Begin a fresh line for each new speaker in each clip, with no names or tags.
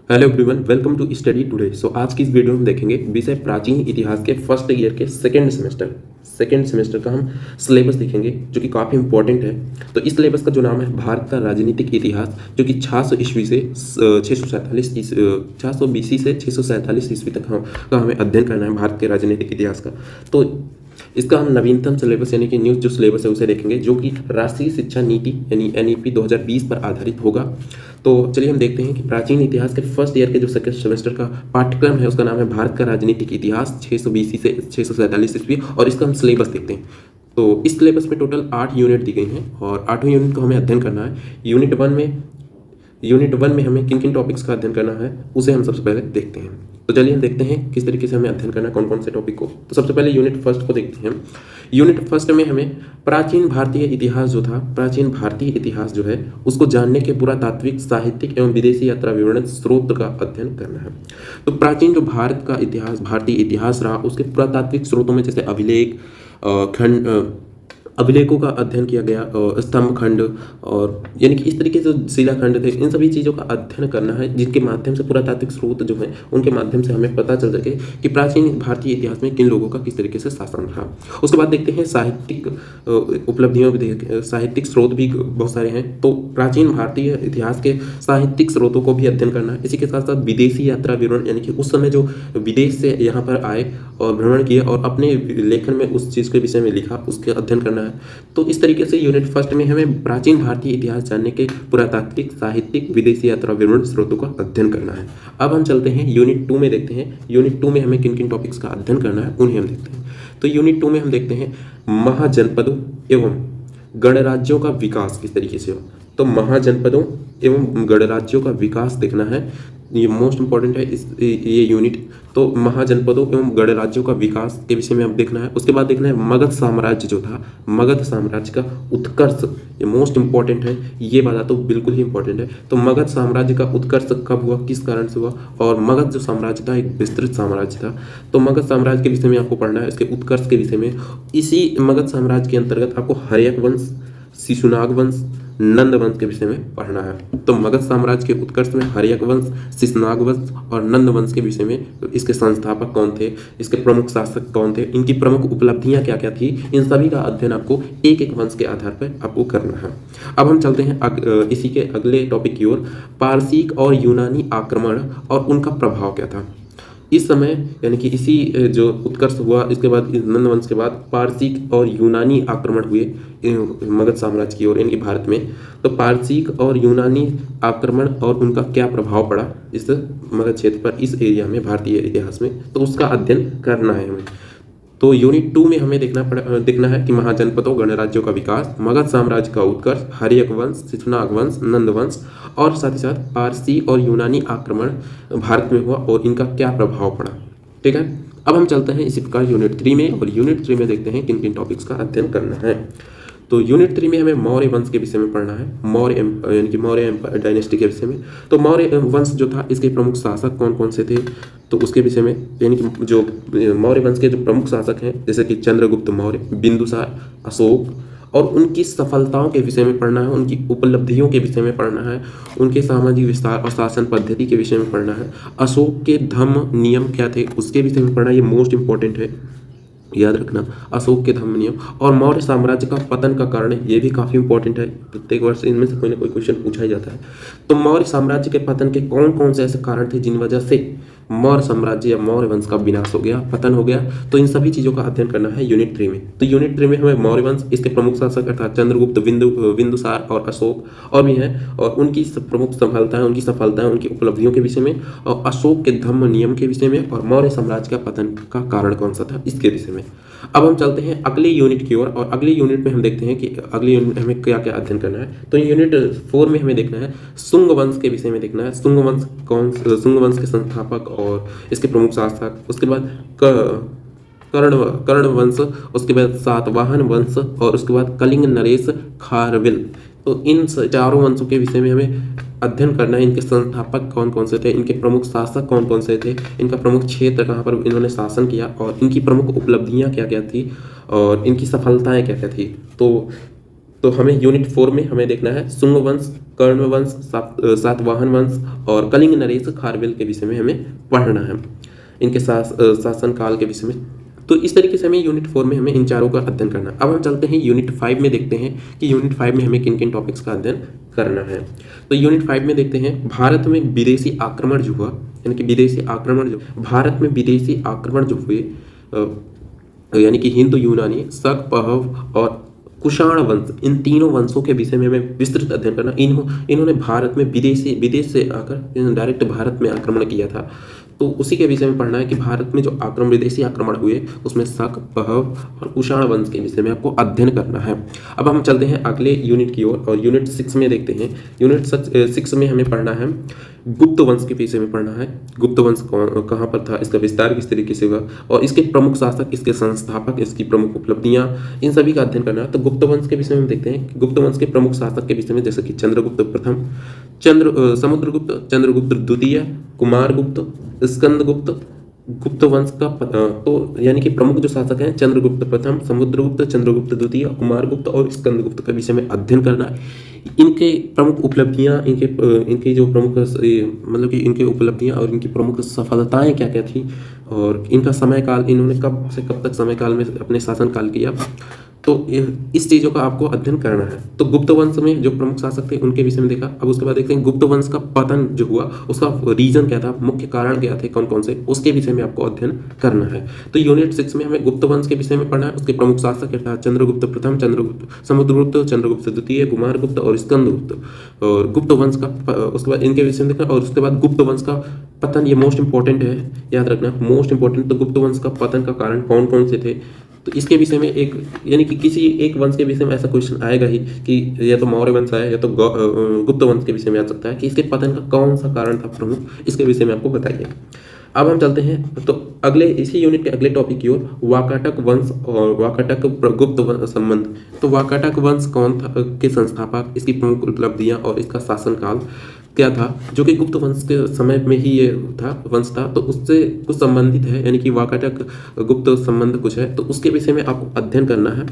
Hello everyone, welcome to study today. आज की इस वीडियो में हम देखेंगे विषय प्राचीन इतिहास के फर्स्ट ईयर के सेकेंड सेमेस्टर का हम सिलेबस देखेंगे जो कि काफ़ी इंपॉर्टेंट है। तो इस सिलेबस का जो नाम है भारत का राजनीतिक इतिहास, जो कि 600 ईस्वी से 600 BC से 647 ईस्वी तक का हमें अध्ययन करना है भारत के राजनीतिक इतिहास का। तो इसका हम नवीनतम सिलेबस यानी कि न्यू जो सिलेबस है उसे देखेंगे, जो कि राष्ट्रीय शिक्षा नीति यानी NEP 2020 पर आधारित होगा। तो चलिए हम देखते हैं कि प्राचीन इतिहास के फर्स्ट ईयर के जो सेकंड सेमेस्टर का पाठ्यक्रम है उसका नाम है भारत का राजनीतिक इतिहास 600 BC से 647 ईस्वी, और इसका हम सिलेबस देखते हैं। तो इस सिलेबस में टोटल 8 यूनिट दी गई हैं और 8वें यूनिट को हमें अध्ययन करना है। यूनिट वन में हमें किन किन टॉपिक्स का अध्ययन करना है उसे हम सबसे पहले देखते हैं। तो चलिए हम देखते हैं किस तरीके से हमें अध्ययन करना है, कौन कौन से टॉपिक को। तो सबसे पहले यूनिट फर्स्ट को देखते हैं। यूनिट फर्स्ट में हमें प्राचीन भारतीय इतिहास जो है उसको जानने के पुरातात्विक, साहित्यिक एवं विदेशी यात्रा विवरण स्रोत का अध्ययन करना है। तो प्राचीन जो भारतीय इतिहास रहा उसके पुरातात्विक स्रोतों में जैसे अभिलेखों का अध्ययन किया गया, स्तंभ खंड और यानी कि इस तरीके से शिलाखंड थे, इन सभी चीज़ों का अध्ययन करना है, जिनके माध्यम से पुरातात्विक स्रोत जो हैं उनके माध्यम से हमें पता चल सके कि प्राचीन भारतीय इतिहास में किन लोगों का किस तरीके से शासन रहा। उसके बाद देखते हैं साहित्यिक उपलब्धियों भी, साहित्यिक स्रोत भी बहुत सारे हैं। तो प्राचीन भारतीय इतिहास के साहित्यिक स्रोतों को भी अध्ययन करना है। इसी के साथ साथ विदेशी यात्रा विवरण, यानी कि उस समय जो विदेश से यहाँ पर आए और भ्रमण किया और अपने लेखन में उस चीज़ के विषय में लिखा, उसके अध्ययन करना है। तो इस तरीके से यूनिट फर्स्ट में हमें प्राचीन भारतीय इतिहास जानने के पुरातात्विक, साहित्यिक, विदेशी यात्रा विवरण स्रोतों का अध्ययन करना है। अब हम चलते हैं यूनिट 2 में, देखते हैं यूनिट 2 में हमें किन किन टॉपिक्स का अध्ययन करना है उन्हें हम देखते हैं। तो यूनिट 2 में हम देखते हैं महाजनपदों एवं गणराज्यों का विकास किस तरीके से हो। तो महाजनपदों एवं गणराज्यों का विकास देखना है, ये मोस्ट इंपॉर्टेंट है ये यूनिट। तो महाजनपदों एवं गणराज्यों का विकास के विषय में अब देखना है। उसके बाद देखना है मगध साम्राज्य जो था, मगध साम्राज्य का उत्कर्ष, ये मोस्ट इंपॉर्टेंट है, ये बात तो बिल्कुल ही इंपॉर्टेंट है। तो मगध साम्राज्य का उत्कर्ष कब हुआ, किस कारण से हुआ, और मगध जो साम्राज्य था एक विस्तृत साम्राज्य था। तो मगध साम्राज्य के विषय में आपको पढ़ना है, इसके उत्कर्ष के विषय में। इसी मगध साम्राज्य के अंतर्गत आपको हर्यक वंश, शिशुनाग वंश, नंद वंश के विषय में पढ़ना है। तो मगध साम्राज्य के उत्कर्ष में हर्यक वंश, शिशुनाग वंश और नंद वंश के विषय में, इसके संस्थापक कौन थे, इसके प्रमुख शासक कौन थे, इनकी प्रमुख उपलब्धियां क्या क्या थी, इन सभी का अध्ययन आपको एक एक वंश के आधार पर आपको करना है। अब हम चलते हैं इसी के अगले टॉपिक की ओर, पारसिक और यूनानी आक्रमण और उनका प्रभाव क्या था। इस समय यानी कि इसी जो उत्कर्ष हुआ, इसके बाद नंद वंश के बाद पारसिक और यूनानी आक्रमण हुए मगध साम्राज्य की ओर यानी कि भारत में। तो पारसिक और यूनानी आक्रमण और उनका क्या प्रभाव पड़ा इस मगध क्षेत्र पर, इस एरिया में, भारतीय इतिहास में, तो उसका अध्ययन करना है हमें। तो यूनिट 2 में हमें देखना है कि महाजनपदों, गणराज्यों का विकास, मगध साम्राज्य का उत्कर्ष, हर्यक वंश, शिशुनाग वंश, नंद वंश और साथ ही साथ पारसी और यूनानी आक्रमण भारत में हुआ और इनका क्या प्रभाव पड़ा। ठीक है, अब हम चलते हैं इसी प्रकार यूनिट 3 में, और यूनिट 3 में देखते हैं किन किन टॉपिक्स का अध्ययन करना है। तो यूनिट 3 में हमें मौर्य वंश के विषय में पढ़ना है, यानी कि मौर्य डायनेस्टी के विषय में। तो मौर्य वंश जो था इसके प्रमुख शासक कौन कौन से थे, तो उसके विषय में, यानी कि जो मौर्य वंश के जो प्रमुख शासक हैं जैसे कि चंद्रगुप्त मौर्य, बिंदुसार, अशोक, और उनकी सफलताओं के विषय में पढ़ना है, उनकी उपलब्धियों के विषय में पढ़ना है, उनके सामाजिक विस्तार और शासन पद्धति के विषय में पढ़ना है, अशोक के धम्म नियम क्या थे उसके विषय में पढ़ना, ये मोस्ट इंपॉर्टेंट है, याद रखना, अशोक के धम्म नियम। और मौर्य साम्राज्य का पतन का कारण, ये भी काफ़ी इंपॉर्टेंट है, प्रत्येक वर्ष इनमें से कोई ना कोई क्वेश्चन पूछा ही जाता है। तो मौर्य साम्राज्य के पतन के कौन कौन से ऐसे कारण थे जिन वजह से मौर्य साम्राज्य या मौर्य वंश का विनाश हो गया, पतन हो गया, तो इन सभी चीज़ों का अध्ययन करना है यूनिट 3 में। तो यूनिट 3 में हमें मौर्य वंश, इसके प्रमुख शासक अर्थात चंद्रगुप्त, बिंदुसार और अशोक और भी हैं, और उनकी प्रमुख सफलताएं, उनकी उपलब्धियों के विषय में, और अशोक के धम्म नियम के विषय में, और मौर्य साम्राज्य का पतन का कारण कौन सा था इसके विषय में। अब हम चलते हैं अगले यूनिट की ओर, और अगले यूनिट में हम देखते हैं कि अगले यूनिट में हमें क्या क्या अध्ययन करना है। तो यूनिट 4 में हमें देखना है शुंग वंश के विषय में देखना है। शुंग वंश के संस्थापक और इसके प्रमुख शासक, उसके बाद कर्ण वंश, उसके बाद सातवाहन वंश, और उसके बाद कलिंग, नरेश, खारविल। तो इन चारों वंशों के विषय में हमें अध्ययन करना है, इनके संस्थापक कौन कौन से थे, इनके प्रमुख शासक कौन कौन से थे, इनका प्रमुख क्षेत्र कहाँ पर इन्होंने शासन किया, और इनकी प्रमुख उपलब्धियाँ क्या क्या थी, और इनकी सफलताएं क्या क्या थी। तो हमें यूनिट 4 में हमें देखना है शुंग वंश कर्ण वंश, सातवाहन वंश और कलिंग नरेश खारवेल के विषय में हमें पढ़ना है, इनके शासन काल के विषय में। तो इस तरीके से हमें यूनिट 4 में हमें इन चारों का अध्ययन करना है। अब हम चलते हैं यूनिट 5 में, देखते हैं कि यूनिट 5 में हमें किन किन टॉपिक्स का अध्ययन करना है। तो यूनिट 5 में देखते हैं भारत में विदेशी आक्रमण जो हुआ, यानी कि विदेशी आक्रमण जो भारत में विदेशी आक्रमण जो हुए, यानी कि हिंदू, यूनानी, शक, पहव और कुषाण वंश, इन तीनों वंशों के विषय में हमें विस्तृत अध्ययन करना। इन्होंने भारत में विदेश से आकर डायरेक्ट भारत में आक्रमण किया था, तो उसी के विषय में पढ़ना है कि भारत में जो विदेशी आक्रमण हुए उसमें शक, पहव और कुषाण वंश के विषय में आपको अध्ययन करना है। अब हम चलते हैं अगले यूनिट की ओर और यूनिट 6 में देखते हैं। यूनिट 6 में हमें पढ़ना है गुप्त वंश के विषय में पढ़ना है। गुप्त वंश कहाँ पर था, इसका विस्तार किस तरीके से हुआ और इसके प्रमुख शासक, इसके संस्थापक, इसकी प्रमुख उपलब्धियां, इन सभी का अध्ययन करना है। तो गुप्त वंश के विषय में देखते हैं कि गुप्त वंश के प्रमुख शासक के विषय में, जैसे कि चंद्रगुप्त प्रथम, समुद्रगुप्त, चंद्रगुप्त द्वितीय, कुमारगुप्त, स्कंदगुप्त, गुप्त वंश का तो यानी कि प्रमुख जो शासक हैं चंद्रगुप्त प्रथम, समुद्रगुप्त, चंद्रगुप्त द्वितीय, कुमारगुप्त और स्कंदगुप्त के विषय में अध्ययन करना है। इनके प्रमुख उपलब्धियां, इनके जो प्रमुख मतलब कि इनके उपलब्धियां और इनकी प्रमुख सफलताएं क्या क्या थी और इनका समय काल, इन्होंने कब से कब तक समय काल में अपने शासन काल किया, तो इस चीज़ों का आपको अध्ययन करना है। तो गुप्त वंश में जो प्रमुख शासक थे उनके विषय में देखा। अब उसके बाद देखते हैं गुप्त वंश का पतन जो हुआ उसका रीजन क्या था, मुख्य कारण क्या थे, कौन कौन से, उसके विषय में आपको अध्ययन करना है। तो यूनिट 6 में हमें गुप्त वंश के विषय में पढ़ना है। उसके प्रमुख शासक क्या था, चंद्रगुप्त प्रथम, समुद्रगुप्त, चंद्रगुप्त द्वितीय, कुमारगुप्त और स्कंदगुप्त। और गुप्त वंश का उसके बाद इनके विषय में देखना और उसके बाद गुप्त वंश का पतन, ये मोस्ट इंपॉर्टेंट है, याद रखना, मोस्ट इंपॉर्टेंट। तो गुप्त वंश का पतन का कारण कौन कौन से थे, तो इसके विषय में एक, यानी कि किसी एक वंश के विषय में ऐसा क्वेश्चन आएगा ही कि या तो मौर्य वंश है या तो गुप्त वंश के विषय में आ सकता है कि इसके पतन का कौन सा कारण था प्रमुख, इसके विषय में आपको बताइए। अब हम चलते हैं तो अगले इसी यूनिट के अगले टॉपिक की ओर, वाकाटक वंश और वाकाटक गुप्त संबंध। तो वाकाटक वंश कौन था के संस्थापक, इसकी प्रमुख उपलब्धियां और इसका शासनकाल क्या था, जो कि गुप्त वंश के समय में ही ये वंश था, तो उससे कुछ संबंधित है, यानी कि वाकाटक गुप्त संबंध कुछ है, तो उसके विषय में आपको अध्ययन करना है।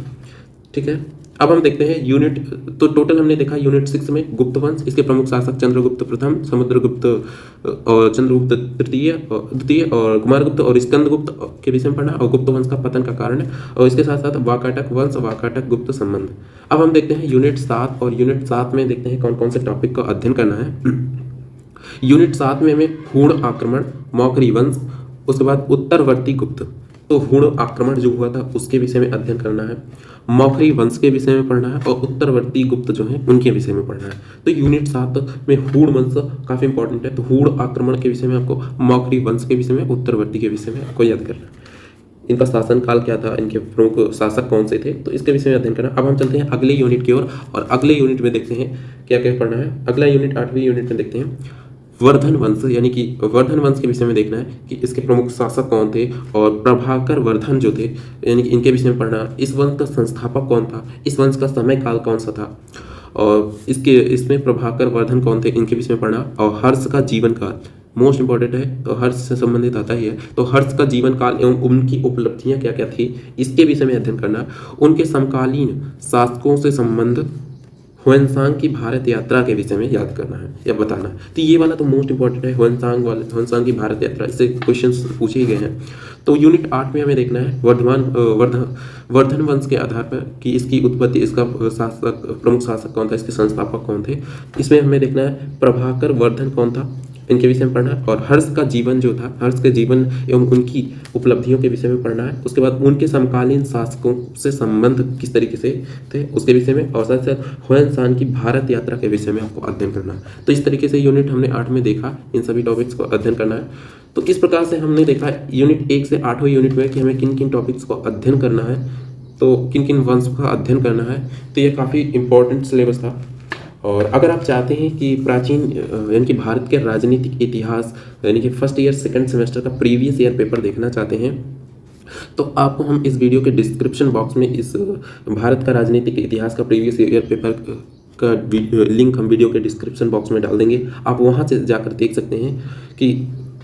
ठीक है, अब हम देखते हैं यूनिट, तो टोटल हमने देखा यूनिट 6 में गुप्त वंश, इसके प्रमुख शासक चंद्रगुप्त प्रथम, समुद्रगुप्त और चंद्रगुप्त द्वितीय और कुमारगुप्त और स्कंदगुप्त के विषय में पढ़ना और गुप्त वंश का पतन का कारण है, और इसके साथ साथ वाकाटक वंश, वाकाटक गुप्त संबंध। अब हम देखते हैं यूनिट 7 और यूनिट 7 में देखते हैं कौन कौन से टॉपिक का अध्ययन करना है। यूनिट 7 में हमें हूण आक्रमण, मौखरी वंश, उसके बाद उत्तरवर्ती गुप्त, तो हूण आक्रमण जो हुआ था उसके विषय में अध्ययन करना है, मौखरी वंश के विषय में पढ़ना है और उत्तरवर्ती गुप्त जो है उनके विषय में पढ़ना है। तो यूनिट 7 में हूण वंश काफी इंपॉर्टेंट है, तो हूण आक्रमण के विषय में आपको, मौखरी वंश के विषय में, उत्तरवर्ती के विषय में आपको याद करना है। इनका शासन काल क्या था, इनके प्रमुख शासक कौन से थे, तो इसके विषय में अध्ययन करना। अब हम चलते हैं अगले यूनिट की ओर और अगले यूनिट में देखते हैं क्या क्या पढ़ना है। अगला यूनिट 8वीं यूनिट में देखते हैं वर्धन वंश, यानी कि वर्धन वंश के विषय में देखना है कि इसके प्रमुख शासक कौन थे और प्रभाकर वर्धन जो थे, यानी कि इनके विषय में पढ़ना। इस वंश का संस्थापक कौन था, इस वंश का समय काल कौन सा था और इसमें प्रभाकर वर्धन कौन थे, इनके विषय में पढ़ना। और हर्ष का जीवन काल मोस्ट इंपॉर्टेंट है, तो हर्ष से संबंधित आता ही है, तो हर्ष का जीवन काल एवं उनकी उपलब्धियां क्या क्या थी इसके विषय में अध्ययन करना। उनके समकालीन शासकों से संबंध, ह्वेनसांग की भारत यात्रा के विषय में याद करना है या बताना है। तो ये वाला तो मोस्ट इंपॉर्टेंट है, ह्वेनसांग की भारत यात्रा, इससे क्वेश्चंस पूछे ही गए हैं। तो यूनिट 8 में हमें देखना है वर्धन वंश के आधार पर कि इसकी उत्पत्ति, इसका प्रमुख शासक कौन था, इसके संस्थापक कौन थे, इसमें हमें देखना है प्रभाकर वर्धन कौन था, इनके विषय में पढ़ना है। और हर्ष का जीवन जो था, हर्ष के जीवन एवं उनकी उपलब्धियों के विषय में पढ़ना है। उसके बाद उनके समकालीन शासकों से संबंध किस तरीके से थे उसके विषय में, और साथ साथ ह्वेनसांग की भारत यात्रा के विषय में आपको अध्ययन करना है। तो इस तरीके से यूनिट हमने 8 में देखा, इन सभी टॉपिक्स को अध्ययन करना है। तो इस प्रकार से हमने देखा यूनिट 1 से 8वें यूनिट में कि हमें किन किन टॉपिक्स को अध्ययन करना है, तो किन किन वंश का अध्ययन करना है। तो ये काफ़ी इंपॉर्टेंट सिलेबस था। और अगर आप चाहते हैं कि प्राचीन यानी कि भारत के राजनीतिक इतिहास, यानी कि फर्स्ट ईयर सेकंड सेमेस्टर का प्रीवियस ईयर पेपर देखना चाहते हैं, तो आपको हम इस वीडियो के डिस्क्रिप्शन बॉक्स में इस भारत का राजनीतिक इतिहास का प्रीवियस ईयर पेपर का लिंक हम वीडियो के डिस्क्रिप्शन बॉक्स में डाल देंगे। आप वहाँ से जाकर देख सकते हैं कि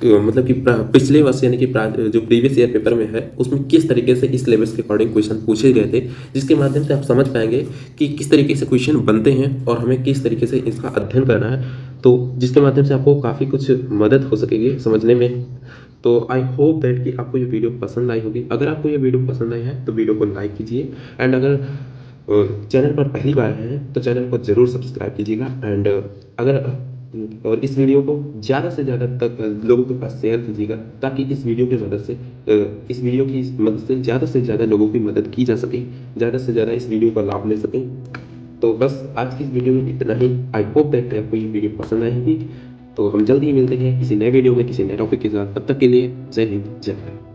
मतलब कि पिछले वर्ष यानी कि जो प्रीवियस ईयर पेपर में है उसमें किस तरीके से इस सिलेबस के अकॉर्डिंग क्वेश्चन पूछे गए थे, जिसके माध्यम से आप समझ पाएंगे कि किस तरीके से क्वेश्चन बनते हैं और हमें किस तरीके से इसका अध्ययन करना है, तो जिसके माध्यम से आपको काफ़ी कुछ मदद हो सकेगी समझने में। तो आई होप दैट कि आपको ये वीडियो पसंद आई होगी। अगर आपको ये वीडियो पसंद आई है तो वीडियो को लाइक कीजिए, एंड अगर चैनल पर पहली बार हैं तो चैनल को ज़रूर सब्सक्राइब कीजिएगा। एंड अगर और इस वीडियो को ज़्यादा से ज़्यादा तक लोगों के पास शेयर कीजिएगा, ताकि इस वीडियो की मदद से ज़्यादा लोगों की मदद की जा सके, ज़्यादा से ज़्यादा इस वीडियो का लाभ ले सकें। तो बस आज की इस वीडियो में इतना ही। आई होप दैट आपको ये वीडियो पसंद आएगी। तो हम जल्द ही मिलते हैं किसी नए वीडियो में किसी नए टॉपिक के साथ। तब तक के लिए जय हिंद, जय भारत।